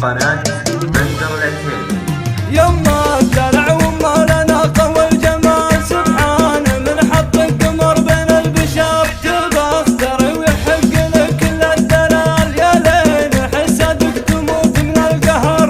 قناة بندر العتيبي. يما الدلع وما لنا قوى الجمال سبحانه من حط القمر بين البشر تبختر ويحق لك كل الدلال يا ليل حسدك تموت من القهر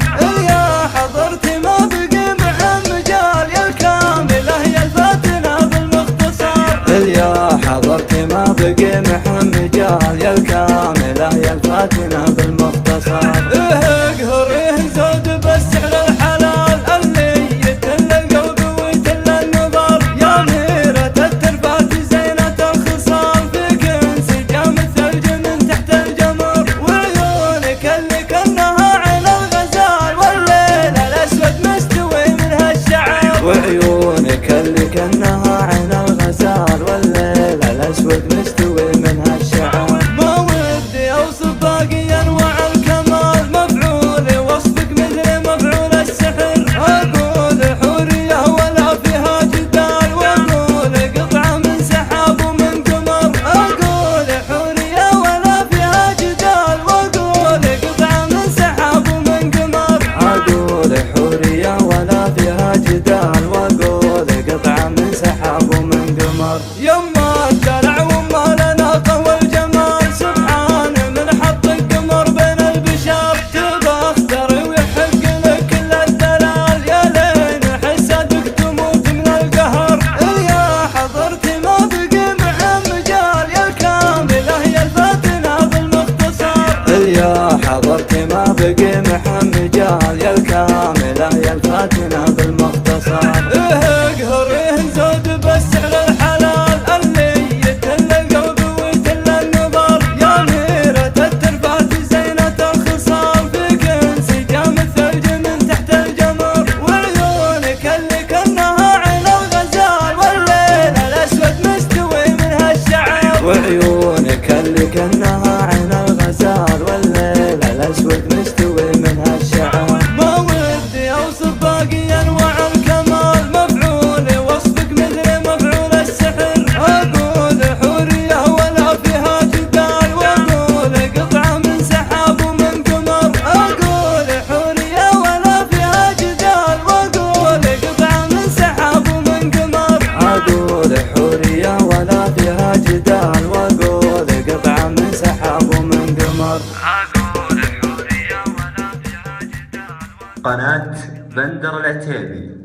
يا حضرتي ما بقي مع مجال يا الكاملة يا الفاتنة بالمختصر يا حضرتي ما بقي مع مجال يا الكاملة يا الفاتنة بالمختصر اقهر زود بس على الحلال اللي يتل القلب ويتل النظر يا ميرة التربات زينة الخصال فيك انسجام الثلج من تحت الجمر وعيونك اللي كأنها عين الغزال والليل الأسود مستوي منها الشعر وعيونك اللي كأنها عين الغزال والليل الأسود مستوي منها الشعر ما ودي أوصف باقي أنواع الكمال مفعول وصفك مثل مفعول السحر أقول حورية ولا فيها جدال وأقول قطعة من سحاب ومن قمر أقول حورية ولا فيها جدال وأقول قطعة من سحاب ومن قمر أقول حورية ولا فيها جدال وأقول قطعة من سحاب ومن قمر يما الدلع وما لنا قوى الجمال سبحانه من حط القمر بين البشر تبختر ويحق لك كل الدلال يا لين حسدك تموت من القهر يا حضرتي ما بقي مع مجال يا الكاملة يا الفاتنة بالمختصر يا حضرتي ما بقي مع مجال يا الكاملة يا الفاتنة بالمختصر اقهر زود بس على الحلال اللي يتل القلب ويتل النظر يا ميرة التربات زينة الخصال فيك انسجام الثلج من تحت الجمر وعيونك اللي كأنها عين الغزال والليل الأسود مستوي منها الشعر وعيونك اللي كأنها عين الغزال والليل الأسود مستوي منها الشعر ما ودي أوصف باقي أنواع الكمال مفعول وصفك مثل مفعول السحر أقول حورية ولا فيها جدال وأقول قطعة من سحاب ومن قمر أقول حورية ولا فيها جدال وأقول قطعة من سحاب ومن قمر أقول حورية ولا فيها جدال وأقول قطعة من سحاب ومن قمر قناة بندر العتيبي.